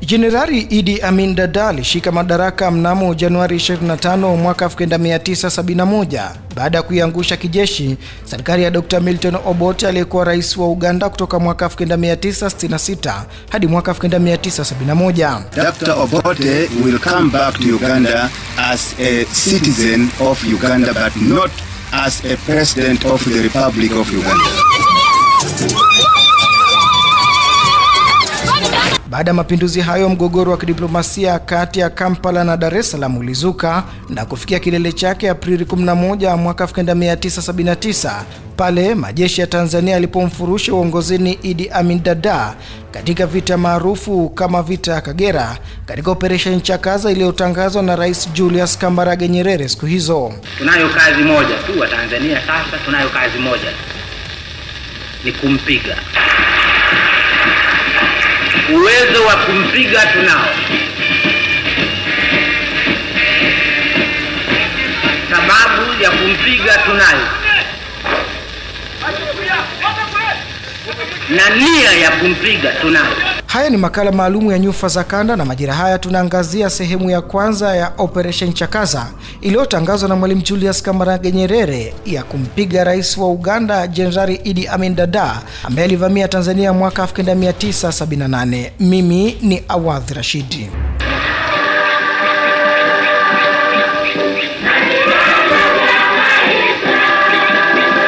Jenerali Idi Amin Dada alishika madaraka mnamo Januari 25 mwaka 1971 baada ya kuiangusha kijeshi serikali ya Dr. Milton Obote aliyekuwa rais wa Uganda kutoka mwaka 1966 hadi mwaka 1971. Dr. Obote will come back to Uganda as a citizen of Uganda but not as a president of the Republic of Uganda. Baada ya mapinduzi hayo, mgogoro wa kidiplomasia kati ya Kampala na Dar es Salaam ulizuka na kufikia kilele chake Aprili 11 mwaka 1979 pale majeshi ya Tanzania yalipomfurusha uongozini Idi Amin Dada katika vita maarufu kama vita ya Kagera katika operation Chakaza iliyotangazwa na Rais Julius Kambarage Nyerere siku hizo. Tunayo kazi moja tu wa Tanzania sasa, tunayo kazi moja, ni kumpiga. Uwezo wa kumpiga tunao, sababu ya kumpiga tunayo, na nia ya kumpiga tunayo. Haya ni makala maalumu ya Nyufa za Kanda, na majira haya tunaangazia sehemu ya kwanza ya Operation Chakaza iliyotangazwa na Mwalimu Julius Kambarage Nyerere ya kumpiga rais wa Uganda Jenerali Idi Amin Dada ambaye alivamia Tanzania mwaka 1978. Mimi ni Awadh Rashidi.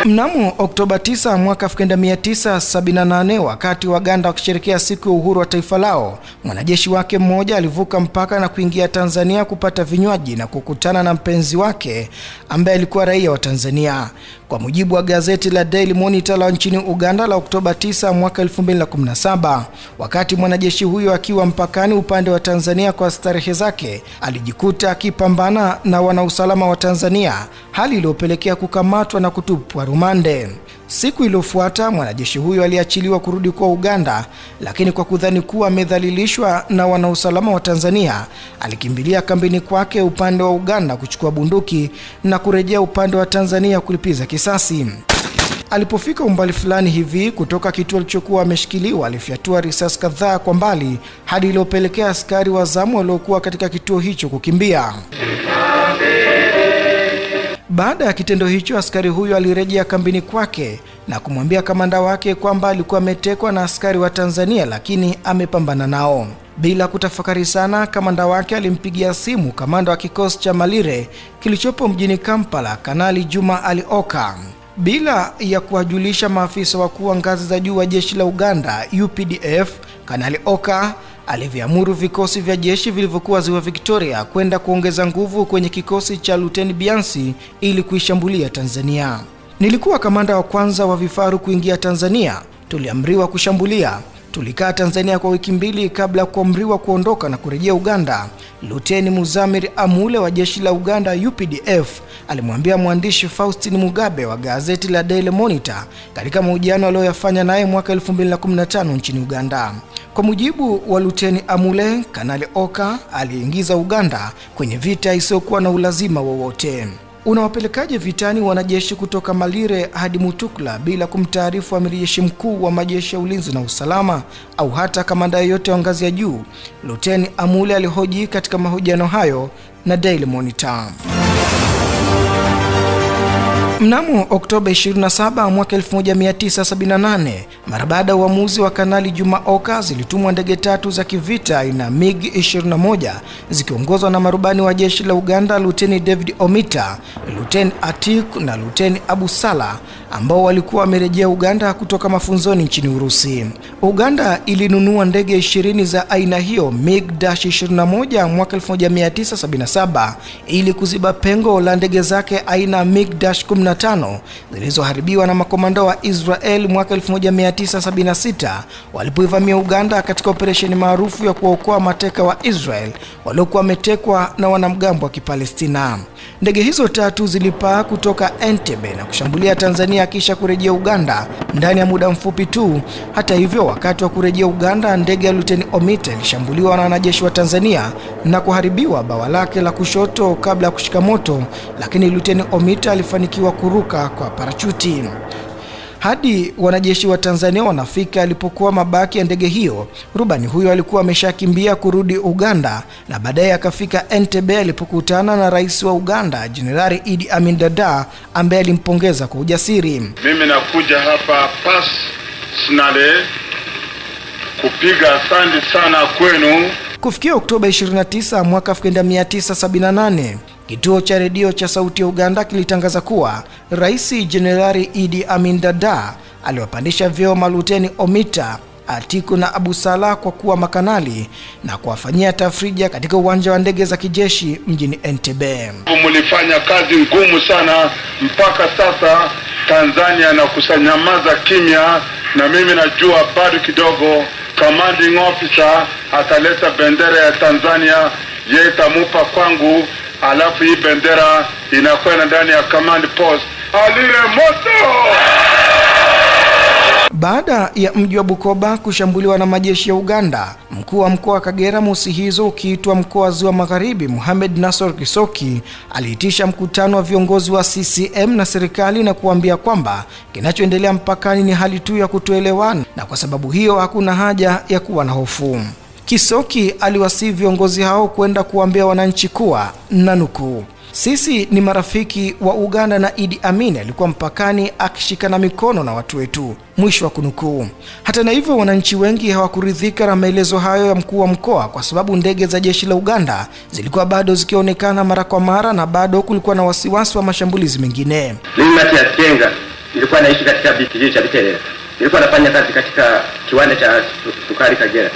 Mnamo Oktoba 9 mwaka 1978, wakati Waganda wakisherehekea siku ya uhuru wa taifa lao, mwanajeshi wake mmoja alivuka mpaka na kuingia Tanzania kupata vinywaji na kukutana na mpenzi wake ambaye alikuwa raia wa Tanzania. Kwa mujibu wa gazeti la Daily Monitor la nchini Uganda la Oktoba 9 mwaka 2017, wakati mwanajeshi huyo akiwa mpakani upande wa Tanzania kwa starehe zake, alijikuta akipambana na wanausalama wa Tanzania, hali iliyopelekea kukamatwa na kutupwa rumande. Siku iliyofuata mwanajeshi huyo aliachiliwa kurudi kwa Uganda, lakini kwa kudhani kuwa amedhalilishwa na wanausalama wa Tanzania, alikimbilia kambini kwake upande wa Uganda kuchukua bunduki na kurejea upande wa Tanzania kulipiza kisasi. Alipofika umbali fulani hivi kutoka kituo alichokuwa ameshikiliwa, alifyatua risasi kadhaa kwa mbali hadi iliyopelekea askari wa zamu waliokuwa katika kituo hicho kukimbia. Baada ya kitendo hicho, askari huyo alirejea kambini kwake na kumwambia kamanda wake kwamba alikuwa ametekwa na askari wa Tanzania lakini amepambana nao. Bila kutafakari sana, kamanda wake alimpigia simu kamanda wa kikosi cha Malire kilichopo mjini Kampala, Kanali Juma Ali Oka. Bila ya kuwajulisha maafisa wakuu wa ngazi za juu wa jeshi la Uganda UPDF, Kanali Oka aliviamuru vikosi vya jeshi vilivyokuwa Ziwa Victoria kwenda kuongeza nguvu kwenye kikosi cha Luteni Biansi ili kuishambulia Tanzania. Nilikuwa kamanda wa kwanza wa vifaru kuingia Tanzania. Tuliamriwa kushambulia. Tulikaa Tanzania kwa wiki 2 kabla ya kuamriwa kuondoka na kurejea Uganda. Luteni Muzamir Amule wa jeshi la Uganda UPDF alimwambia mwandishi Faustin Mugabe wa gazeti la Daily Monitor katika mahojiano aliyoyafanya naye mwaka 2015 nchini Uganda. Kwa mujibu wa Luteni Amule, Kanali Oka aliingiza Uganda kwenye vita isiyokuwa na ulazima wowote. Unawapelekaje vitani wanajeshi kutoka Malire hadi Mutukula bila kumtaarifu amiri jeshi mkuu wa majeshi ya ulinzi na usalama au hata kamanda yoyote wa ngazi ya juu? Luteni Amule alihoji katika mahojiano hayo na Daily Monitor. Mnamo Oktoba 27 mwaka 1978, mara baada ya uamuzi wa Kanali Juma Oka, zilitumwa ndege 3 za kivita aina MiG-21 zikiongozwa na marubani wa jeshi la Uganda Luteni David Omita, Luteni Atik na Luteni Abu Sala, ambao walikuwa wamerejea Uganda kutoka mafunzoni nchini Urusi. Uganda ilinunua ndege 20 za aina hiyo MiG-21 mwaka 1977 ili kuziba pengo la ndege zake aina MiG-15 zilizoharibiwa na makomando wa Israel mwaka 1976 walipoivamia Uganda katika operesheni maarufu ya kuokoa mateka wa Israel waliokuwa wametekwa na wanamgambo wa Kipalestina. Ndege hizo 3 zilipaa kutoka Entebbe na kushambulia Tanzania kisha kurejea Uganda ndani ya muda mfupi tu. Hata hivyo, wakati wa kurejea Uganda, ndege ya Luteni Omite ilishambuliwa na wanajeshi wa Tanzania na kuharibiwa bawa lake la kushoto kabla ya kushika moto, lakini Luteni Omite alifanikiwa kuruka kwa parachuti. Hadi wanajeshi wa Tanzania wanafika alipokuwa mabaki ya ndege hiyo, rubani huyo alikuwa ameshakimbia kurudi Uganda, na baadaye akafika Entebbe alipokutana na rais wa Uganda Jenerali Idi Amin Dada, ambaye alimpongeza kwa ujasiri. Mimi nakuja hapa personally kupiga asante sana kwenu. Kufikia Oktoba 29 mwaka 1978, kituo cha redio cha Sauti ya Uganda kilitangaza kuwa Rais Jenerali Idi Amin Dada aliwapandisha vyeo Maluteni Omita, Atiku na Abu Salah kwa kuwa makanali na kuwafanyia tafrija katika uwanja wa ndege za kijeshi mjini Entebbe. Mlifanya kazi ngumu sana mpaka sasa Tanzania na kusanyamaza kimya, na mimi najua bado kidogo commanding officer ataleta bendera ya Tanzania, yeye tamupa kwangu, alafu hii bendera inakwenda ndani ya command post. Alile moto! Baada ya mji wa Bukoba kushambuliwa na majeshi ya Uganda, mkuu wa mkoa wa Kagera Musihizo ukiitwa mkoa wa Ziwa Magharibi Mohamed Nasor Kisoki aliitisha mkutano wa viongozi wa CCM na serikali na kuambia kwamba kinachoendelea mpakani ni hali tu ya kutoelewana, na kwa sababu hiyo hakuna haja ya kuwa na hofu. Kisoki aliwasihi viongozi hao kwenda kuambia wananchi kuwa, nanukuu, sisi ni marafiki wa Uganda na Idi Amin alikuwa mpakani akishikana mikono na watu wetu, mwisho wa kunukuu. Hata na hivyo, wananchi wengi hawakuridhika na maelezo hayo ya mkuu wa mkoa kwa sababu ndege za jeshi la Uganda zilikuwa bado zikionekana mara kwa mara na bado kulikuwa na wasiwasi wa mashambulizi mengine. Mimi Matias Kenga nilikuwa naishi katika kijiji cha Biterere. Nilikuwa nafanya kazi katika kiwanda cha sukari Kagera.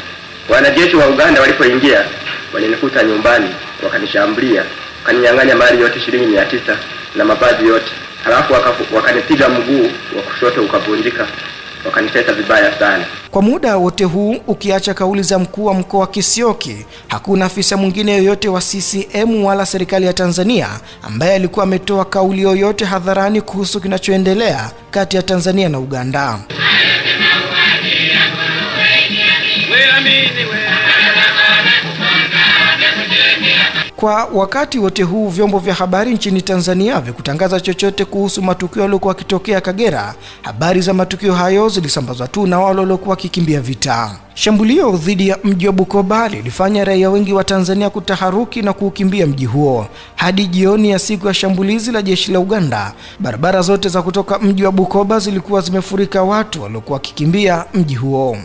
Wanajeshi wa Uganda walipoingia walinikuta nyumbani, wakanishambulia, wakaninyang'anya mali yote shilingi 900 na mavazi yote. Halafu wakanipiga mguu wa kushoto ukavunjika, wakanitesa vibaya sana. Kwa muda wote huu, ukiacha kauli za mkuu wa mkoa Kisioki, hakuna afisa mwingine yoyote wa CCM wala serikali ya Tanzania ambaye alikuwa ametoa kauli yoyote hadharani kuhusu kinachoendelea kati ya Tanzania na Uganda. Kwa wakati wote huu, vyombo vya habari nchini Tanzania havikutangaza chochote kuhusu matukio yaliyokuwa yakitokea Kagera. Habari za matukio hayo zilisambazwa tu na wale waliokuwa wakikimbia vita. Shambulio dhidi ya mji wa Bukoba lilifanya raia wengi wa Tanzania kutaharuki na kuukimbia mji huo. Hadi jioni ya siku ya shambulizi la jeshi la Uganda, barabara zote za kutoka mji wa Bukoba zilikuwa zimefurika watu waliokuwa wakikimbia mji huo.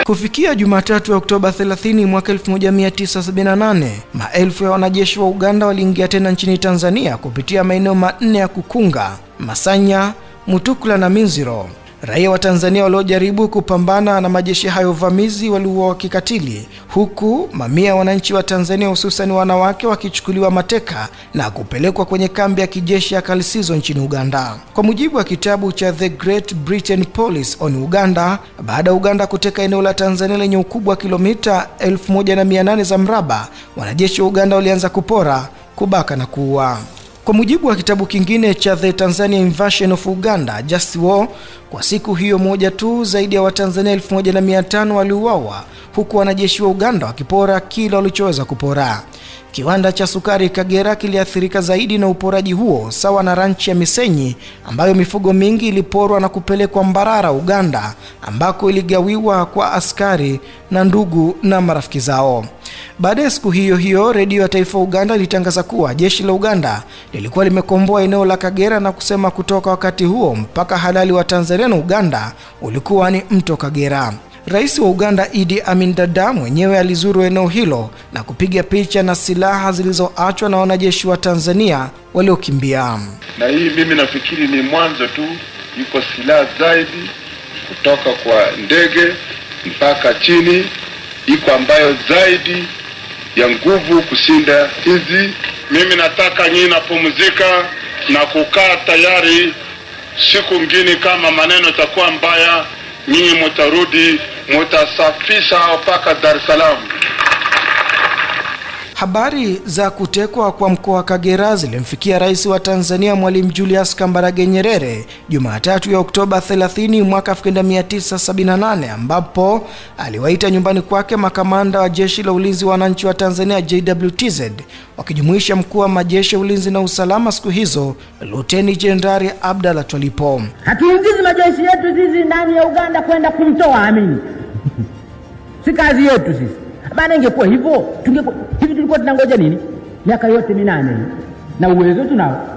Kufikia Jumatatu ya Oktoba 30 mwaka 1978, maelfu ya wanajeshi wa Uganda waliingia tena nchini Tanzania kupitia maeneo manne ya Kukunga, Masanya, Mutukula na Minziro. Raia wa Tanzania waliojaribu kupambana na majeshi hayo vamizi waliuawa kikatili, huku mamia wananchi wa Tanzania hususan wanawake wakichukuliwa mateka na kupelekwa kwenye kambi ya kijeshi ya Kalisizo nchini Uganda. Kwa mujibu wa kitabu cha The Great Britain Police on Uganda, baada ya Uganda kuteka eneo la Tanzania lenye ukubwa wa kilomita 1800 za mraba, wanajeshi wa Uganda walianza kupora, kubaka na kuua. Kwa mujibu wa kitabu kingine cha The Tanzania Invasion of Uganda, Just War, kwa siku hiyo moja tu zaidi ya Watanzania 1500 waliuawa, huku wanajeshi wa Uganda wakipora kila walichoweza kupora. Kiwanda cha sukari Kagera kiliathirika zaidi na uporaji huo, sawa na ranchi ya Misenyi ambayo mifugo mingi iliporwa na kupelekwa Mbarara, Uganda, ambako iligawiwa kwa askari na ndugu na marafiki zao. Baada ya siku hiyo hiyo, redio ya taifa Uganda ilitangaza kuwa jeshi la Uganda lilikuwa limekomboa eneo la Kagera na kusema kutoka wakati huo mpaka halali wa Tanzania na Uganda ulikuwa ni mto Kagera. Rais wa Uganda Idi Amin Dada mwenyewe alizuru eneo hilo na kupiga picha na silaha zilizoachwa na wanajeshi wa Tanzania waliokimbia. Na hii mimi nafikiri ni mwanzo tu, yuko silaha zaidi kutoka kwa ndege mpaka chini, iko ambayo zaidi ya nguvu kushinda hizi. Mimi nataka nyinyi napumzika na kukaa tayari, siku ngine kama maneno takuwa mbaya, nyinyi mutarudi, mutasafisha mpaka Dar es Salaam. Habari za kutekwa kwa mkoa wa Kagera zilimfikia Rais wa Tanzania Mwalimu Julius Kambarage Nyerere Jumatatu ya Oktoba 30 mwaka 1978, ambapo aliwaita nyumbani kwake makamanda wa Jeshi la Ulinzi wa Wananchi wa Tanzania JWTZ, wakijumuisha mkuu wa majeshi ya ulinzi na usalama siku hizo Luteni Jenerali Abdalla Twalipo. Hatuingizi majeshi yetu sisi ndani ya Uganda kwenda kumtoa Amini. Si kazi yetu sisi. Bana, ingekuwa hivyo hivi tulikuwa tunangoja nini? Miaka yote 8 na uwezo tunao.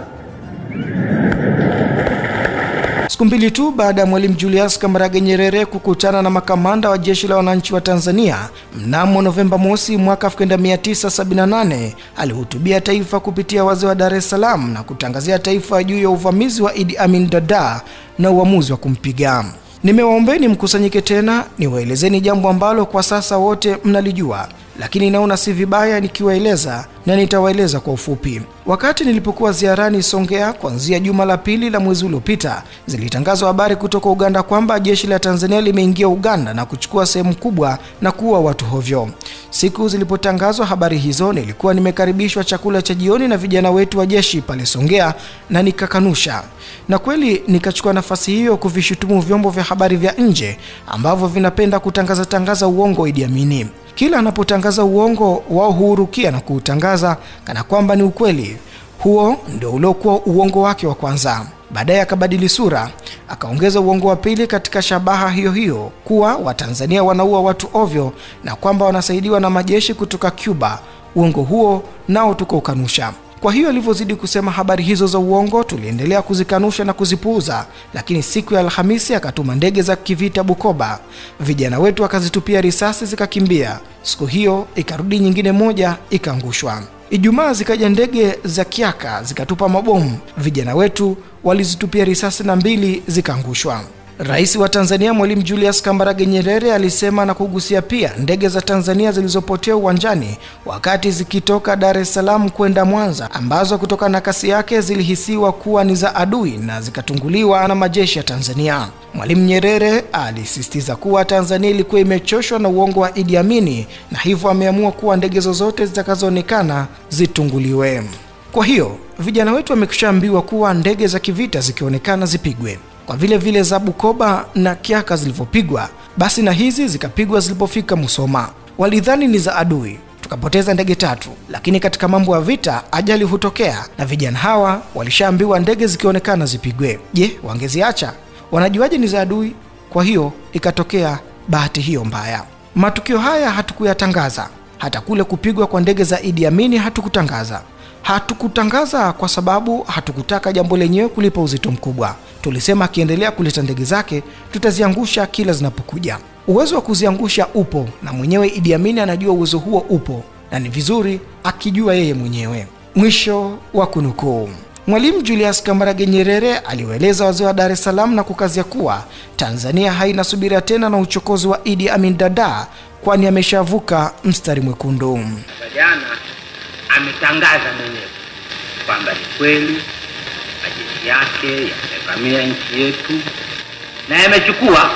Siku mbili tu baada ya Mwalimu Julius Kambarage Nyerere kukutana na makamanda wa Jeshi la Wananchi wa Tanzania mnamo Novemba mosi mwaka 1978, alihutubia taifa kupitia wazee wa Dar es Salaam na kutangazia taifa juu ya uvamizi wa Idi Amin Dada na uamuzi wa kumpiga. Nimewaombeni mkusanyike tena niwaelezeni jambo ambalo kwa sasa wote mnalijua, lakini naona si vibaya nikiwaeleza, na nitawaeleza kwa ufupi. Wakati nilipokuwa ziarani Songea kuanzia juma la pili la mwezi uliopita, zilitangazwa habari kutoka Uganda kwamba jeshi la Tanzania limeingia Uganda na kuchukua sehemu kubwa na kuua watu hovyo. Siku zilipotangazwa habari hizo, nilikuwa nimekaribishwa chakula cha jioni na vijana wetu wa jeshi pale Songea na nikakanusha. Na kweli nikachukua nafasi hiyo kuvishutumu vyombo vya habari vya nje ambavyo vinapenda kutangaza uongo Idi Amin. Kila anapotangaza uongo wao hurukia na kuutangaza kana kwamba ni ukweli. Huo ndio uliokuwa uongo wake wa kwanza. Baadaye akabadili sura, akaongeza uongo wa pili katika shabaha hiyo hiyo kuwa Watanzania wanaua watu ovyo na kwamba wanasaidiwa na majeshi kutoka Cuba. Uongo huo nao tukaukanusha. Kwa hiyo alivyozidi kusema habari hizo za uongo, tuliendelea kuzikanusha na kuzipuuza, lakini siku ya Alhamisi akatuma ndege za kivita Bukoba. Vijana wetu akazitupia risasi zikakimbia. Siku hiyo ikarudi nyingine moja ikaangushwa. Ijumaa zikaja ndege za Kiaka zikatupa mabomu. Vijana wetu walizitupia risasi na 2 zikaangushwa. Rais wa Tanzania Mwalimu Julius Kambarage Nyerere alisema na kugusia pia ndege za Tanzania zilizopotea uwanjani wakati zikitoka Dar es Salaam kwenda Mwanza, ambazo kutoka na kasi yake zilihisiwa kuwa ni za adui na zikatunguliwa na majeshi ya Tanzania. Mwalimu Nyerere alisisitiza kuwa Tanzania ilikuwa imechoshwa na uongo wa Idi Amin na hivyo ameamua kuwa ndege zozote zitakazoonekana zitunguliwe. Kwa hiyo vijana wetu wamekushaambiwa kuwa ndege za kivita zikionekana zipigwe. Kwa vile za Bukoba na Kiaka zilivyopigwa, basi na hizi zikapigwa zilipofika Musoma. Walidhani ni za adui, tukapoteza ndege 3, lakini katika mambo ya vita ajali hutokea, na vijana hawa walishaambiwa ndege zikionekana zipigwe. Je, wangeziacha? Wanajuaje ni za adui? Kwa hiyo ikatokea bahati hiyo mbaya. Matukio haya hatukuyatangaza. Hata kule kupigwa kwa ndege za Idi Amin hatukutangaza. Hatukutangaza kwa sababu hatukutaka jambo lenyewe kulipa uzito mkubwa. Tulisema akiendelea kuleta ndege zake tutaziangusha kila zinapokuja. Uwezo wa kuziangusha upo, na mwenyewe Idi Amin anajua uwezo huo upo, na ni vizuri akijua yeye mwenyewe. Mwisho wa kunukuu. Mwalimu Julius Kambarage Nyerere aliwaeleza wazee wa Dar es Salaam na kukazia kuwa Tanzania haina subira tena na uchokozi wa Idi Amin Dada, kwani ameshavuka mstari mwekundu. Jana ametangaza mwenyewe kwamba ni kweli majeshi yake yamevamia nchi yetu na yamechukua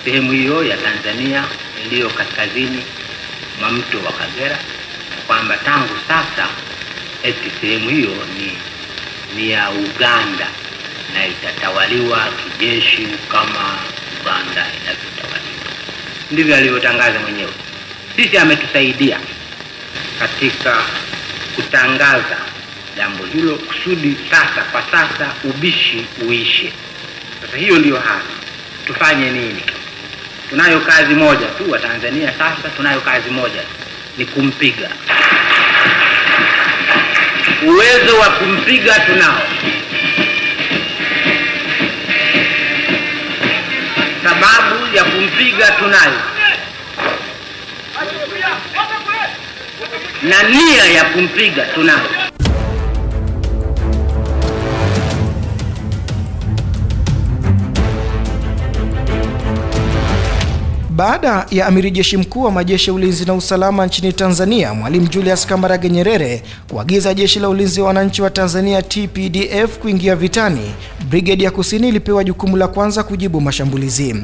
sehemu hiyo ya Tanzania iliyo kaskazini mwa mto wa Kagera, kwamba tangu sasa eti sehemu hiyo ni ya Uganda na itatawaliwa kijeshi kama Uganda inavyotawaliwa. Ndivyo alivyotangaza mwenyewe. Sisi ametusaidia katika kutangaza jambo hilo kusudi sasa kwa sasa ubishi uishe. Sasa hiyo ndio hali. Tufanye nini? Tunayo kazi moja tu wa Tanzania sasa, tunayo kazi moja, ni kumpiga. Uwezo wa kumpiga tunao. Sababu ya kumpiga tunayo. Na nia ya kumpiga tunayo. Baada ya Amiri Jeshi Mkuu wa Majeshi ya Ulinzi na Usalama nchini Tanzania Mwalimu Julius Kambarage Nyerere kuagiza Jeshi la Ulinzi wa Wananchi wa Tanzania TPDF kuingia vitani, Brigade ya Kusini ilipewa jukumu la kwanza kujibu mashambulizi.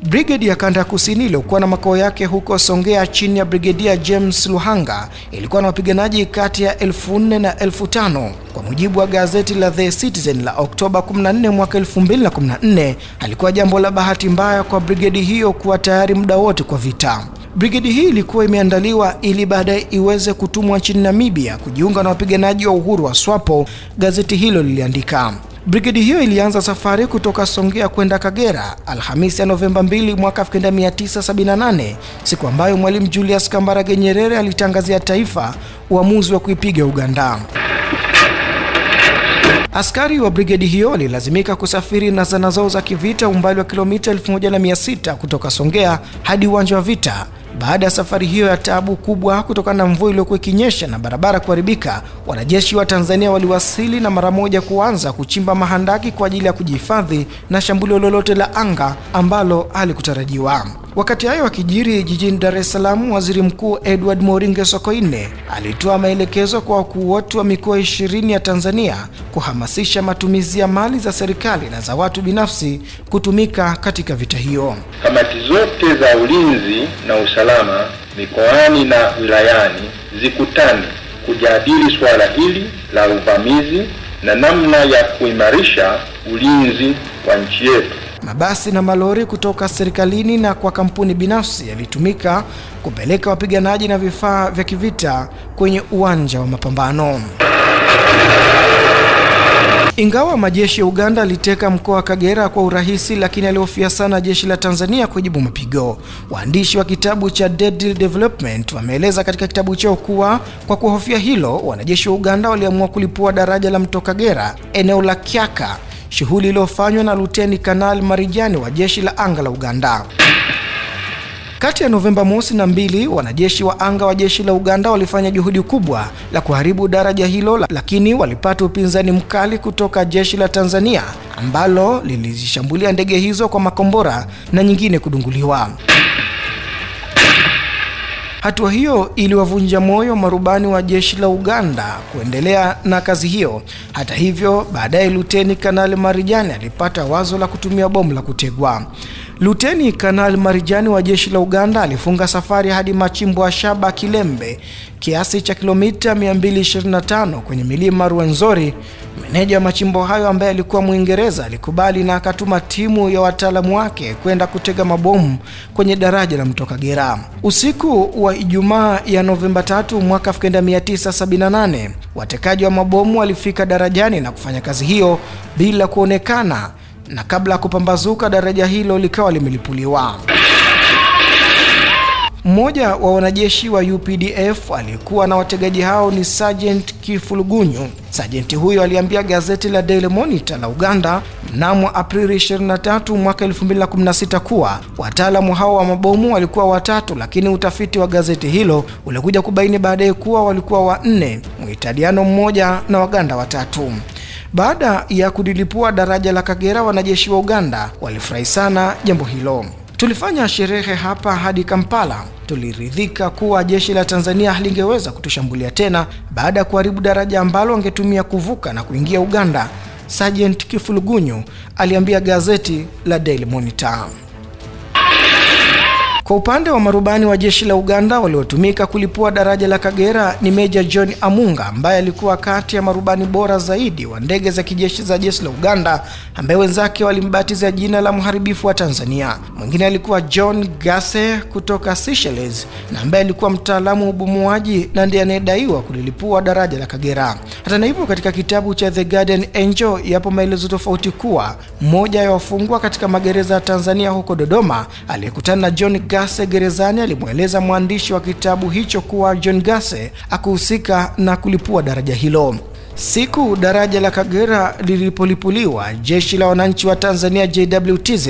Brigedi ya Kanda Kusini iliyokuwa na makao yake huko Songea chini ya Brigedia James Luhanga ilikuwa na wapiganaji kati ya 4,000 na 5,000. Kwa mujibu wa gazeti la The Citizen la Oktoba 14 mwaka 2014, halikuwa jambo la bahati mbaya kwa brigedi hiyo kuwa tayari muda wote kwa vita. Brigedi hii ilikuwa imeandaliwa ili baadaye iweze kutumwa nchini Namibia kujiunga na wapiganaji wa uhuru wa SWAPO, gazeti hilo liliandika. Brigedi hiyo ilianza safari kutoka Songea kwenda Kagera Alhamisi ya Novemba 2 mwaka 1978, siku ambayo Mwalimu Julius Kambarage Nyerere alitangazia taifa uamuzi wa kuipiga Uganda. Askari wa brigedi hiyo walilazimika kusafiri na zana zao za kivita umbali wa kilomita 1600 kutoka Songea hadi uwanja wa vita. Baada ya safari hiyo ya taabu kubwa kutokana na mvua iliyokuwa ikinyesha na barabara kuharibika, wanajeshi wa Tanzania waliwasili na mara moja kuanza kuchimba mahandaki kwa ajili ya kujihifadhi na shambulio lolote la anga ambalo halikutarajiwa. Wakati hayo wakijiri jijini Dar es Salaam, Waziri Mkuu Edward Moringe Sokoine alitoa maelekezo kwa wakuu wote wa mikoa 20 ya Tanzania kuhamasisha matumizi ya mali za serikali na za watu binafsi kutumika katika vita hiyo. Kamati zote za ulinzi na usalama mikoani na wilayani zikutane kujadili swala hili la uvamizi na namna ya kuimarisha ulinzi wa nchi yetu. Mabasi na malori kutoka serikalini na kwa kampuni binafsi yalitumika kupeleka wapiganaji na vifaa vya kivita kwenye uwanja wa mapambano. Ingawa majeshi ya Uganda liteka mkoa wa Kagera kwa urahisi, lakini alihofia sana jeshi la Tanzania kujibu mapigo. Waandishi wa kitabu cha Deadly Development wameeleza katika kitabu chao kuwa kwa kuhofia hilo, wanajeshi wa Uganda waliamua kulipua daraja la mto Kagera eneo la Kyaka, shughuli iliyofanywa na Luteni Kanali Marijani wa jeshi la anga la Uganda. Kati ya Novemba 1 na 2, wanajeshi wa anga wa jeshi la Uganda walifanya juhudi kubwa la kuharibu daraja hilo, lakini walipata upinzani mkali kutoka jeshi la Tanzania ambalo lilizishambulia ndege hizo kwa makombora na nyingine kudunguliwa. Hatua hiyo iliwavunja moyo marubani wa jeshi la Uganda kuendelea na kazi hiyo. Hata hivyo, baadaye Luteni Kanali Marijani alipata wazo la kutumia bomu la kutegwa. Luteni Kanali Marijani wa jeshi la Uganda alifunga safari hadi machimbo ya shaba Kilembe, kiasi cha kilomita 225 kwenye milima Rwenzori. Meneja wa machimbo hayo ambaye alikuwa Mwingereza alikubali na akatuma timu ya wataalamu wake kwenda kutega mabomu kwenye daraja la mto Kagera. Usiku wa Ijumaa ya Novemba 3 mwaka 1978, watekaji wa mabomu walifika darajani na kufanya kazi hiyo bila kuonekana, na kabla ya kupambazuka daraja hilo likawa limelipuliwa. Mmoja wa wanajeshi wa UPDF aliyekuwa na wategaji hao ni Sergeant Kifulugunyu. Sergeant huyo aliambia gazeti la Daily Monitor la Uganda mnamo Aprili 23 mwaka 2016 kuwa wataalamu hao wa mabomu walikuwa 3, lakini utafiti wa gazeti hilo ulikuja kubaini baadaye kuwa walikuwa 4, Muitaliano mmoja na Waganda 3. Baada ya kudilipua daraja la Kagera, wanajeshi wa Uganda walifurahi sana jambo hilo. Tulifanya sherehe hapa hadi Kampala. Tuliridhika kuwa jeshi la Tanzania halingeweza kutushambulia tena baada ya kuharibu daraja ambalo wangetumia kuvuka na kuingia Uganda, Sergeant Kifulugunyu aliambia gazeti la Daily Monitor. Kwa upande wa marubani wa jeshi la Uganda waliotumika kulipua daraja la Kagera ni Major John Amunga, ambaye alikuwa kati ya marubani bora zaidi wa ndege za kijeshi za jeshi la Uganda, ambaye wenzake walimbatiza jina la mharibifu wa Tanzania. Mwingine alikuwa John Gase kutoka Seychelles, na ambaye alikuwa mtaalamu wa ubomoaji na ndiye anayedaiwa kulilipua daraja la Kagera. Hata hivyo, katika kitabu cha The Guardian Angel yapo maelezo tofauti kuwa mmoja ya wafungwa katika magereza ya Tanzania huko Dodoma aliyekutana na John Gase gerezani alimweleza mwandishi wa kitabu hicho kuwa John Gase akuhusika na kulipua daraja hilo. Siku daraja la Kagera lilipolipuliwa, jeshi la wananchi wa Tanzania JWTZ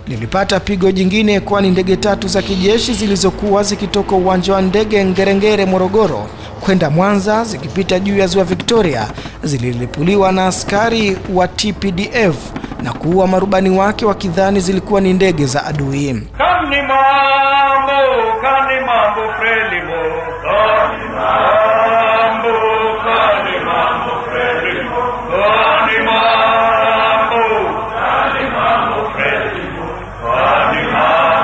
lilipata pigo jingine, kwani ndege 3 za kijeshi zilizokuwa zikitoka uwanja wa ndege Ngerengere Morogoro kwenda Mwanza zikipita juu ya ziwa Victoria zililipuliwa na askari wa TPDF na kuua marubani wake wakidhani zilikuwa ni ndege za adui. Kani mambo frelimo, kani mambo frelimo, kani mambo frelimo, kani mambo.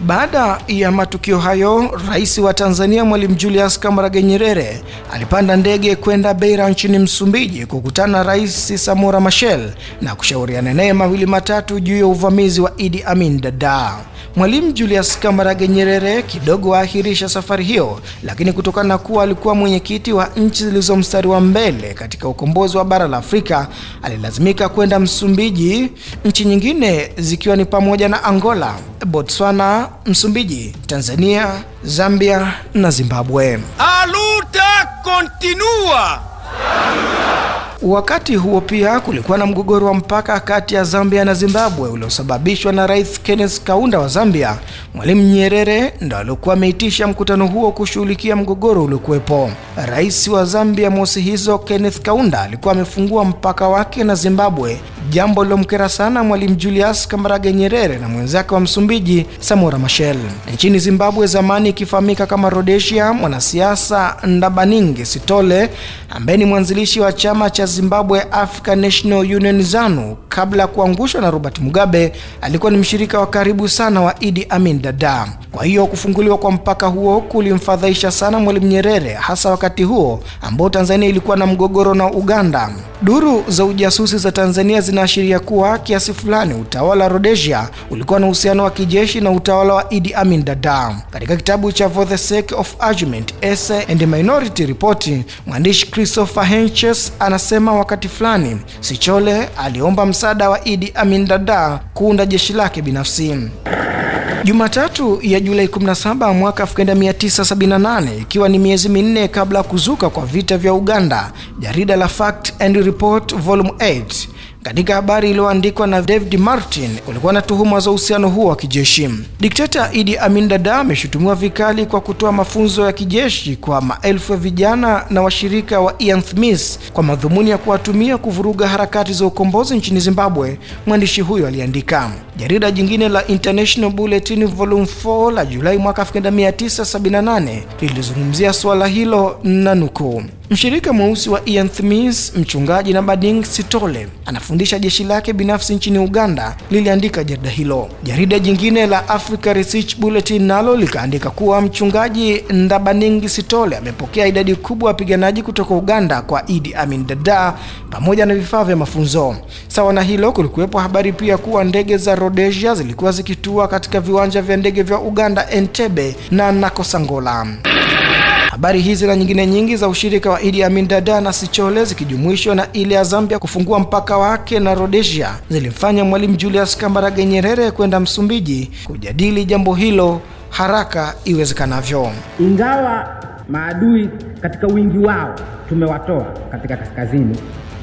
Baada ya matukio hayo, Rais wa Tanzania Mwalimu Julius Kambarage Nyerere alipanda ndege kwenda Beira nchini Msumbiji kukutana na Rais Samora Machel na kushauriana naye mawili matatu juu ya uvamizi wa Idi Amin Dada. Mwalimu Julius Kambarage Nyerere kidogo ahirisha safari hiyo, lakini kutokana na kuwa alikuwa mwenyekiti wa nchi zilizo mstari wa mbele katika ukombozi wa bara la Afrika, alilazimika kwenda Msumbiji, nchi nyingine zikiwa ni pamoja na Angola, Botswana, Msumbiji, Tanzania, Zambia na Zimbabwe. A luta continua. Wakati huo pia kulikuwa na mgogoro wa mpaka kati ya Zambia na Zimbabwe uliosababishwa na Rais Kenneth Kaunda wa Zambia. Mwalimu Nyerere ndo alikuwa ameitisha mkutano huo kushughulikia mgogoro uliokuwepo. Rais wa Zambia Mosihizo Kenneth Kaunda alikuwa amefungua mpaka wake na Zimbabwe, jambo lilomkera sana Mwalimu Julius Kambarage Nyerere na mwenzake wa Msumbiji Samora Machel. Nchini Zimbabwe zamani ikifahamika kama Rhodesia, mwanasiasa Ndabaningi Sithole ambaye ni mwanzilishi wa chama cha Zimbabwe African National Union ZANU kabla ya kuangushwa na Robert Mugabe, alikuwa ni mshirika wa karibu sana wa Idi Amin Dada. Kwa hiyo kufunguliwa kwa mpaka huo kulimfadhaisha sana Mwalimu Nyerere, hasa wakati huo ambao Tanzania ilikuwa na mgogoro na Uganda. Duru za ujasusi za Tanzania zinaashiria kuwa kiasi fulani utawala wa Rhodesia ulikuwa na uhusiano wa kijeshi na utawala wa Idi Amin Dada. Katika kitabu cha For the Sake of Argument, Essay and Minority Report, mwandishi Christopher Henches anasema wakati fulani Sichole aliomba msaada wa Idi Amin Dada kuunda jeshi lake binafsi. Jumatatu ya Julai 17 mwaka 1978, ikiwa ni miezi minne kabla kuzuka kwa vita vya Uganda, jarida la Fact and Report Volume 8 katika habari iliyoandikwa na David Martin kulikuwa na tuhuma za uhusiano huo wa kijeshi. Dikteta Idi Amin Dada ameshutumiwa vikali kwa kutoa mafunzo ya kijeshi kwa maelfu ya vijana na washirika wa Ian Smith kwa madhumuni ya kuwatumia kuvuruga harakati za ukombozi nchini Zimbabwe, mwandishi huyo aliandika. Jarida jingine la International Bulletin Volume 4 la Julai mwaka 1978 lilizungumzia swala hilo na nukuu: mshirika mweusi wa Ian Smith, mchungaji Ndabaningi Sithole, anafundisha jeshi lake binafsi nchini Uganda, liliandika jarida hilo. Jarida jingine la Africa Research Bulletin nalo likaandika kuwa mchungaji Ndabaningi Sithole amepokea idadi kubwa ya wapiganaji kutoka Uganda kwa Idi Amin Dada pamoja na vifaa vya mafunzo. Sawa na hilo, kulikuwepo habari pia kuwa ndege za Rhodesia zilikuwa zikitua katika viwanja vya ndege vya Uganda Entebbe na Nakosangola. Habari hizi na nyingine nyingi za ushirika wa Idi Amin Dada na Sichole zikijumuishwa na ile ya Zambia kufungua mpaka wake na Rhodesia zilimfanya Mwalimu Julius Kambarage Nyerere kwenda Msumbiji kujadili jambo hilo haraka iwezekanavyo. Ingawa maadui katika wingi wao tumewatoa katika kaskazini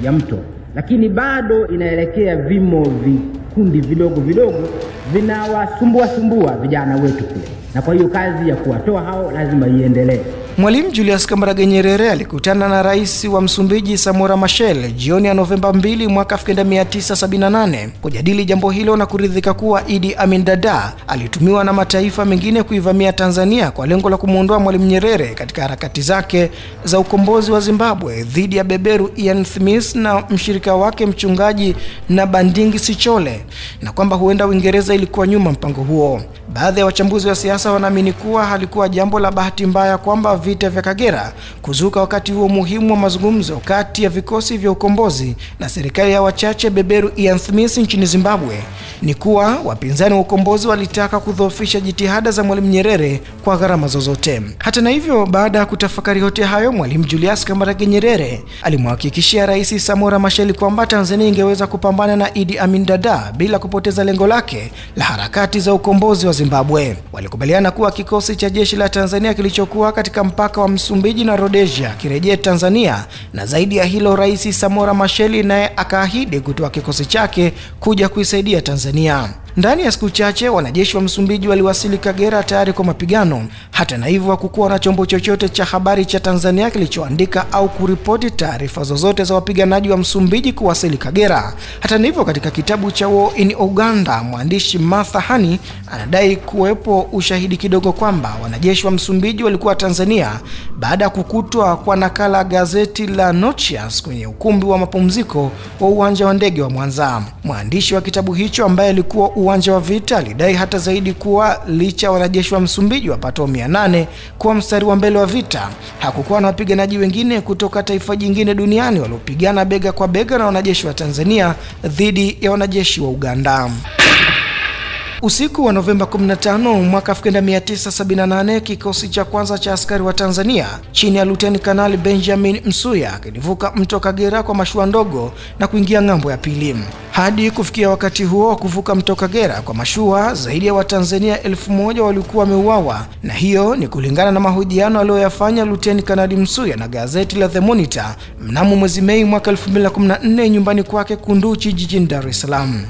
ya mto, lakini bado inaelekea vimo vikundi vidogo vidogo vinawasumbua vijana wetu kule, na kwa hiyo kazi ya kuwatoa hao lazima iendelee. Mwalimu Julius Kambarage Nyerere alikutana na Rais wa Msumbiji Samora Machel jioni ya Novemba 2 mwaka 1978 kujadili jambo hilo na kuridhika kuwa Idi Amin Dada alitumiwa na mataifa mengine kuivamia Tanzania kwa lengo la kumuondoa Mwalimu Nyerere katika harakati zake za ukombozi wa Zimbabwe dhidi ya beberu Ian Smith na mshirika wake mchungaji Ndabaningi Sithole, na kwamba huenda Uingereza ilikuwa nyuma mpango huo. Baadhi ya wachambuzi wa siasa wanaamini kuwa halikuwa jambo la bahati mbaya kwamba vita vya Kagera kuzuka wakati huo muhimu wa mazungumzo kati ya vikosi vya ukombozi na serikali ya wachache beberu Ian Smith nchini Zimbabwe. Ni kuwa wapinzani wa ukombozi walitaka kudhoofisha jitihada za Mwalimu Nyerere kwa gharama zozote. Hata na hivyo, baada ya kutafakari yote hayo, Mwalimu Julius Kambarage Nyerere alimhakikishia Rais Samora Machel kwamba Tanzania ingeweza kupambana na Idi Amin Dada bila kupoteza lengo lake la harakati za ukombozi wa Zimbabwe. Walikubaliana kuwa kikosi cha jeshi la Tanzania kilichokuwa katika mpaka wa Msumbiji na Rhodesia kirejea Tanzania, na zaidi ya hilo Rais Samora Machel naye akaahidi kutoa kikosi chake kuja kuisaidia Tanzania. Ndani ya siku chache wanajeshi wa Msumbiji waliwasili Kagera tayari kwa mapigano. Hata na hivyo hakukuwa na chombo chochote cha habari cha Tanzania kilichoandika au kuripoti taarifa zozote za wapiganaji wa Msumbiji kuwasili Kagera. Hata na hivyo, katika kitabu cha War in Uganda, mwandishi Martha Hani anadai kuwepo ushahidi kidogo kwamba wanajeshi wa Msumbiji walikuwa Tanzania baada ya kukutwa kwa nakala gazeti la Noticias kwenye ukumbi wa mapumziko wa uwanja wa ndege wa Mwanza. Mwandishi wa kitabu hicho ambaye alikuwa uwanja wa vita alidai hata zaidi kuwa licha ya wanajeshi wa Msumbiji wapatao 800 kuwa mstari wa mbele wa vita, hakukuwa na wapiganaji wengine kutoka taifa jingine duniani waliopigana bega kwa bega na wanajeshi wa Tanzania dhidi ya wanajeshi wa Uganda. Usiku wa Novemba 15 mwaka 1978, kikosi cha kwanza cha askari wa Tanzania chini ya Luteni Kanali Benjamin Msuya kilivuka mto Kagera kwa mashua ndogo na kuingia ng'ambo ya pili. Hadi kufikia wakati huo kuvuka mto Kagera kwa mashua, zaidi ya Watanzania 1000 walikuwa wameuawa, na hiyo ni kulingana na mahojiano aliyoyafanya Luteni Kanali Msuya na gazeti la The Monitor mnamo mwezi Mei mwaka 2014 nyumbani kwake Kunduchi jijini Dar es Salaam.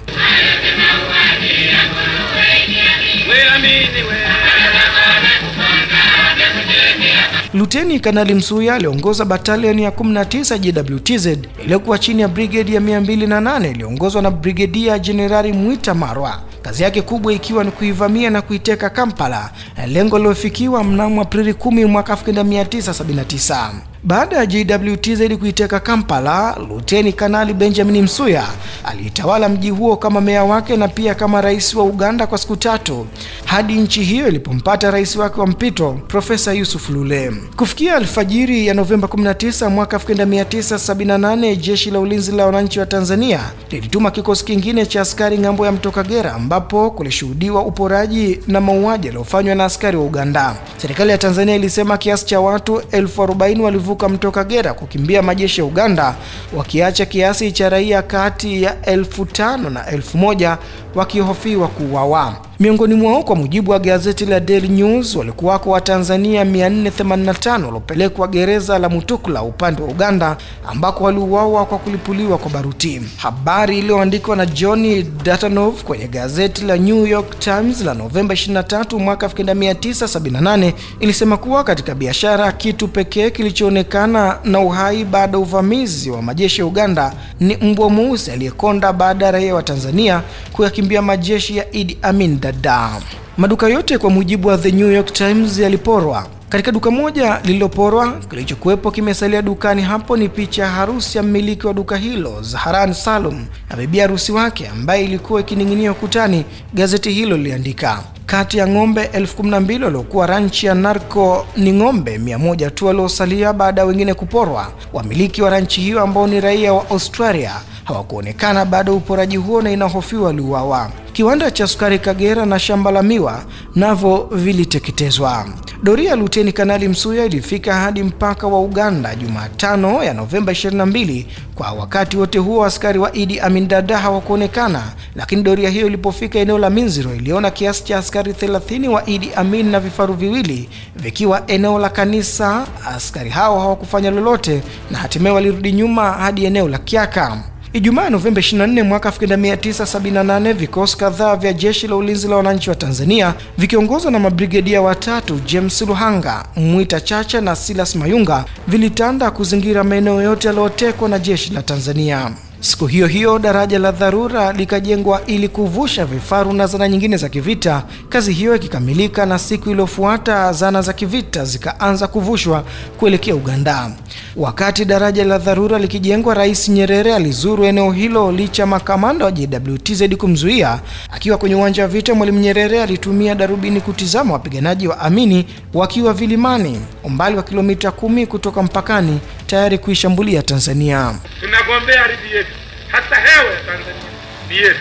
Luteni Kanali Msuya aliongoza batalioni ya 19 JWTZ iliyokuwa chini ya brigade ya 208 iliyoongozwa na Brigedia Jenerali Mwita Marwa. Kazi yake kubwa ikiwa ni kuivamia na kuiteka Kampala, lengo lilofikiwa mnamo Aprili 10 mwaka 1979. Baada ya JWTZ kuiteka Kampala, Luteni Kanali Benjamin Msuya alitawala mji huo kama meya wake na pia kama rais wa Uganda kwa siku 3 hadi nchi hiyo ilipompata rais wake wa mpito Profesa Yusuf Lule. Kufikia alfajiri ya Novemba 19 mwaka 1978, jeshi la ulinzi la wananchi wa Tanzania lilituma kikosi kingine cha askari ng'ambo ya mto Kagera, ambapo kulishuhudiwa uporaji na mauaji yaliyofanywa na askari wa Uganda. Serikali ya Tanzania ilisema kiasi cha watu 40,000 walivuka mto Kagera kukimbia majeshi ya Uganda, wakiacha kiasi cha raia kati ya 5,000 na 1,000 wakihofiwa kuuawa. Miongoni mwao, kwa mujibu wa gazeti la Daily News, walikuwako wa Tanzania 485 waliopelekwa gereza la Mutukula upande wa Uganda, ambako waliuawa kwa kulipuliwa kwa baruti. Habari iliyoandikwa na Johnny Datanov kwenye gazeti la New York Times la Novemba 23 mwaka 1978 ilisema kuwa katika biashara, kitu pekee kilichoonekana na uhai baada ya uvamizi wa majeshi ya Uganda ni mbwa mweusi aliyekonda baada ya raia wa Tanzania kuyakimbia majeshi ya Idi Amin Dada. Maduka yote, kwa mujibu wa The New York Times, yaliporwa. Katika duka moja lililoporwa, kilichokuwepo kimesalia dukani hapo ni picha ya harusi ya mmiliki wa duka hilo, Zaharan Salum, na bibi harusi wake ambaye ilikuwa ikining'inia ukutani. Gazeti hilo liliandika, kati ya ng'ombe 12,000 waliokuwa ranchi ya Narco ni ng'ombe 100 tu waliosalia baada ya wengine kuporwa. Wamiliki wa ranchi hiyo ambao ni raia wa Australia hawakuonekana baada ya uporaji huo na inahofiwa waliuawa. Kiwanda cha sukari Kagera na shamba la miwa navyo viliteketezwa. Doria Luteni Kanali Msuya ilifika hadi mpaka wa Uganda Jumatano ya Novemba 22. Kwa wakati wote huo askari wa Idi Amin Dada hawakuonekana, lakini doria hiyo ilipofika eneo la Minziro iliona kiasi cha askari 30 wa Idi Amin na vifaru viwili vikiwa eneo la kanisa. Askari hao hawakufanya lolote na hatimaye walirudi nyuma hadi eneo la Kiaka. Ijumaa Novemba 24 mwaka 1978, vikosi kadhaa vya jeshi la ulinzi la wananchi wa Tanzania vikiongozwa na mabrigedia watatu, James Luhanga, Mwita Chacha na Silas Mayunga, vilitanda kuzingira maeneo yote yaliyotekwa na jeshi la Tanzania. Siku hiyo hiyo daraja la dharura likajengwa ili kuvusha vifaru na zana nyingine za kivita. Kazi hiyo ikikamilika na siku iliyofuata zana za kivita zikaanza kuvushwa kuelekea Uganda. Wakati daraja la dharura likijengwa, Rais Nyerere alizuru eneo hilo licha makamanda wa JWTZ kumzuia. Akiwa kwenye uwanja wa vita, Mwalimu Nyerere alitumia darubini kutizama wapiganaji wa Amini wakiwa vilimani, umbali wa kilomita 10 kutoka mpakani, tayari kuishambulia Tanzania. Tunagombea ardhi yetu, hata hewa ya Tanzania ni yetu.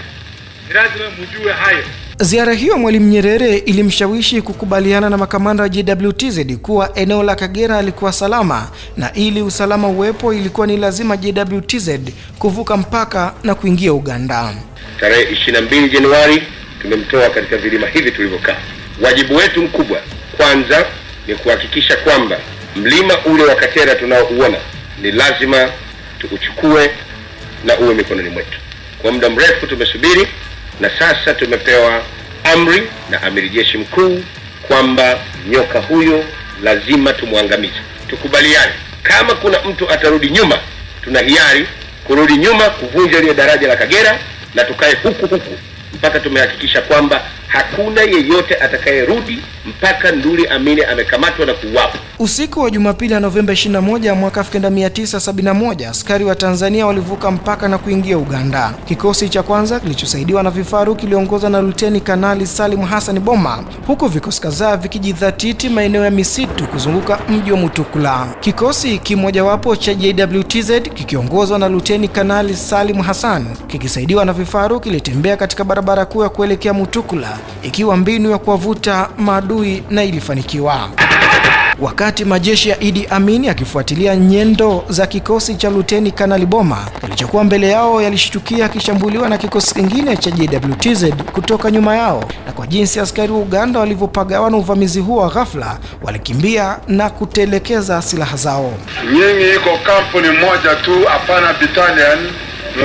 Lazima mjue hayo. Ziara hiyo Mwalimu Nyerere ilimshawishi kukubaliana na makamanda wa JWTZ kuwa eneo la Kagera alikuwa salama, na ili usalama uwepo ilikuwa ni lazima JWTZ kuvuka mpaka na kuingia Uganda. Tarehe 22 Januari tumemtoa katika vilima hivi tulivyokaa. Wajibu wetu mkubwa kwanza ni kuhakikisha kwamba mlima ule wa Kagera tunaouona ni lazima tuuchukue na uwe mikononi mwetu. Kwa muda mrefu tumesubiri, na sasa tumepewa amri na amiri jeshi mkuu kwamba nyoka huyo lazima tumwangamize. Tukubaliane, kama kuna mtu atarudi nyuma, tuna hiari kurudi nyuma kuvunja ile daraja la Kagera na tukae huku mpaka tumehakikisha kwamba hakuna yeyote atakayerudi mpaka Nduli Amini amekamatwa na kuuawa. Usiku wa Jumapili ya Novemba 21 mwaka 1971, askari wa Tanzania walivuka mpaka na kuingia Uganda. Kikosi cha kwanza kilichosaidiwa na vifaru kiliongozwa na Luteni Kanali Salim Hassan Boma, huku vikosi kadhaa vikijidhatiti maeneo ya misitu kuzunguka mji wa Mutukula. Kikosi kimojawapo cha JWTZ kikiongozwa na Luteni Kanali Salim Hassan kikisaidiwa na vifaru kilitembea katika barabara kuu ya kuelekea Mutukula, ikiwa mbinu ya kuwavuta maadui, na ilifanikiwa. Wakati majeshi ya Idi Amin yakifuatilia nyendo za kikosi cha Luteni Kanali Boma kilichokuwa mbele yao, yalishtukia kishambuliwa na kikosi kingine cha JWTZ kutoka nyuma yao, na kwa jinsi askari wa Uganda walivyopagawa na uvamizi huo wa ghafla, walikimbia na kutelekeza silaha zao. Nyinyi iko kampuni moja tu, hapana battalion,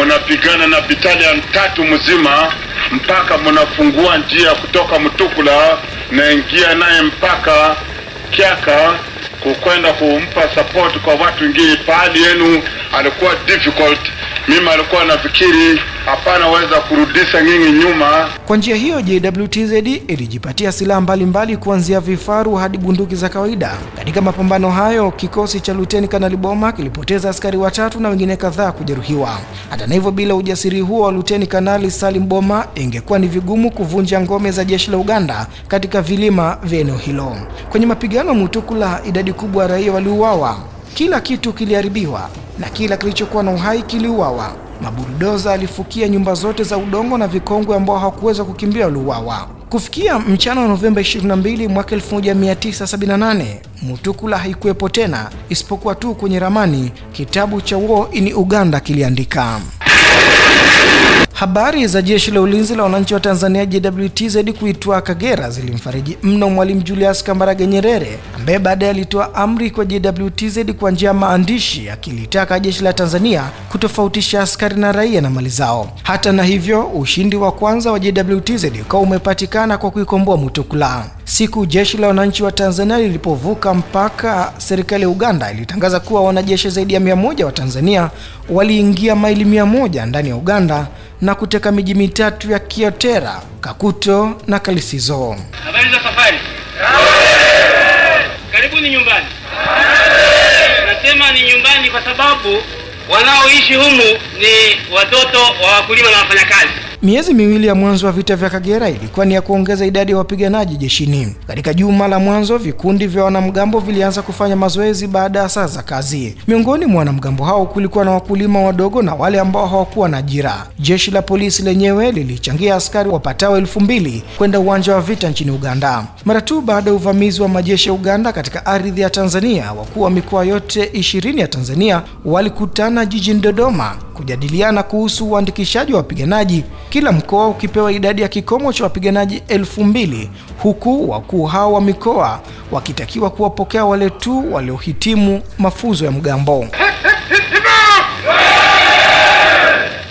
mnapigana na battalion 3 mzima mpaka mnafungua njia kutoka Mutukula na ingia naye mpaka Kiaka kukwenda kumpa support kwa watu wengine. Pahali yenu alikuwa difficult, mimi alikuwa nafikiri hapana weza kurudisha nyinyi nyuma. Kwa njia hiyo JWTZ ilijipatia silaha mbalimbali kuanzia vifaru hadi bunduki za kawaida. Katika mapambano hayo, kikosi cha Luteni Kanali Boma kilipoteza askari 3 na wengine kadhaa kujeruhiwa. Hata hivyo, bila ujasiri huo wa Luteni Kanali Salim Boma, ingekuwa ni vigumu kuvunja ngome za jeshi la Uganda katika vilima vya eneo hilo. Kwenye mapigano Mutukula, idadi kubwa ya raia waliuawa. Kila kitu kiliharibiwa na kila kilichokuwa na uhai kiliuawa. Mabulldoza alifukia nyumba zote za udongo na vikongwe ambao hawakuweza kukimbia waliuawa. Kufikia mchana wa Novemba 22 mwaka 1978, Mutukula haikuwepo tena, isipokuwa tu kwenye ramani kitabu cha War in Uganda kiliandika. Habari za jeshi la ulinzi la wananchi wa Tanzania JWTZ kuitwa Kagera zilimfariji mno Mwalimu Julius Kambarage Nyerere, ambaye baadaye alitoa amri kwa JWTZ kwa njia ya maandishi akilitaka jeshi la Tanzania kutofautisha askari na raia na mali zao. Hata na hivyo, ushindi wa kwanza wa JWTZ ukawa umepatikana kwa kuikomboa Mutukula. Siku jeshi la wananchi wa Tanzania lilipovuka mpaka, serikali ya Uganda ilitangaza kuwa wanajeshi zaidi ya 100 wa Tanzania waliingia maili 100 ndani ya Uganda na kuteka miji mitatu ya Kyotera, Kakuto na Kalisizo. Habari za safari? Karibuni nyumbani. Nasema ni nyumbani kwa sababu wanaoishi humu ni watoto wa wakulima na wafanyakazi. Miezi miwili ya mwanzo wa vita vya Kagera ilikuwa ni ya kuongeza idadi ya wapiganaji jeshini. Katika juma la mwanzo, vikundi vya wanamgambo vilianza kufanya mazoezi baada ya saa za kazi. Miongoni mwa wanamgambo hao kulikuwa na wakulima wadogo na wale ambao hawakuwa na ajira. Jeshi la polisi lenyewe lilichangia askari wapatao 2000 kwenda uwanja wa vita nchini Uganda. Mara tu baada ya uvamizi wa majeshi ya Uganda katika ardhi ya Tanzania, wakuu wa mikoa yote 20 ya Tanzania walikutana jijini Dodoma kujadiliana kuhusu uandikishaji wa wapiganaji, kila mkoa ukipewa idadi ya kikomo cha wapiganaji 2000, huku wakuu hao wa mikoa wakitakiwa kuwapokea wale tu waliohitimu mafunzo ya mgambo.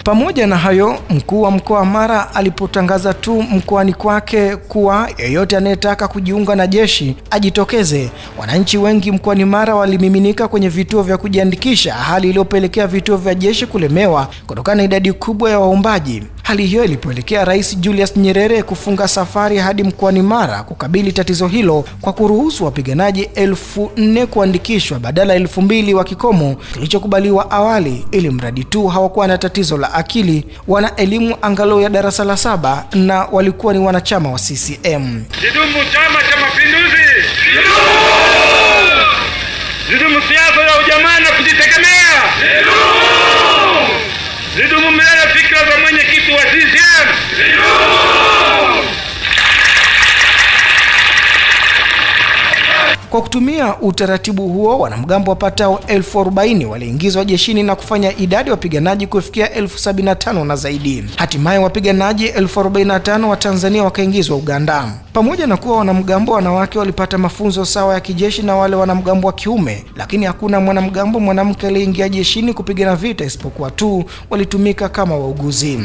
Pamoja na hayo, mkuu wa mkoa wa Mara alipotangaza tu mkoani kwake kuwa yeyote anayetaka kujiunga na jeshi ajitokeze, wananchi wengi mkoani Mara walimiminika kwenye vituo vya kujiandikisha, hali iliyopelekea vituo vya jeshi kulemewa kutokana na idadi kubwa ya waombaji. Hali hiyo ilipelekea Rais Julius Nyerere kufunga safari hadi mkoani Mara kukabili tatizo hilo kwa kuruhusu wapiganaji 4000 kuandikishwa badala 2000 wa kikomo kilichokubaliwa awali, ili mradi tu hawakuwa na tatizo la akili, wana elimu angalau ya darasa la 7 na walikuwa ni wanachama wa CCM. Zidumu Chama cha Mapinduzi! Zidumu siasa ya ujamaa na kujitegemea! Zidumu milele fikra za mwenyekiti wa CCM! Kwa kutumia utaratibu huo, wanamgambo wapatao 1040 waliingizwa jeshini na kufanya idadi ya wapiganaji kufikia 1075 na zaidi. Hatimaye wapiganaji 1045 wa Tanzania wakaingizwa Uganda. Pamoja na kuwa wanamgambo wanawake walipata mafunzo sawa ya kijeshi na wale wanamgambo wa kiume, lakini hakuna mwanamgambo mwanamke aliyeingia jeshini kupigana vita, isipokuwa tu walitumika kama wauguzi.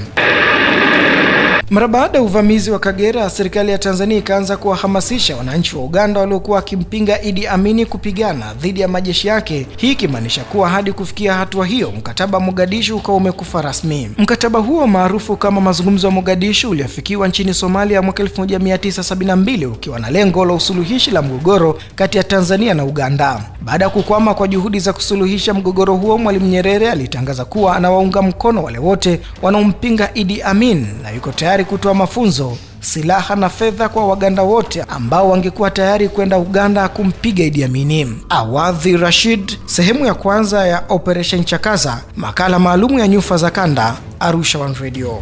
Mara baada ya uvamizi wa Kagera, serikali ya Tanzania ikaanza kuwahamasisha wananchi wa Uganda waliokuwa wakimpinga Idi Amin kupigana dhidi ya majeshi yake. Hii ikimaanisha kuwa hadi kufikia hatua hiyo, mkataba wa Mogadishu ukawa umekufa rasmi. Mkataba huo maarufu kama mazungumzo ya Mogadishu uliafikiwa nchini Somalia mwaka 1972 ukiwa na lengo la usuluhishi la mgogoro kati ya Tanzania na Uganda. Baada ya kukwama kwa juhudi za kusuluhisha mgogoro huo, Mwalimu Nyerere alitangaza kuwa anawaunga mkono wale wote wanaompinga Idi Amin na yuko tayari kutoa mafunzo, silaha na fedha kwa Waganda wote ambao wangekuwa tayari kwenda Uganda kumpiga Idi Amin. Awadhi Rashid, sehemu ya kwanza ya Operation Chakaza, makala maalumu ya Nyufa za Kanda, Arusha One Radio.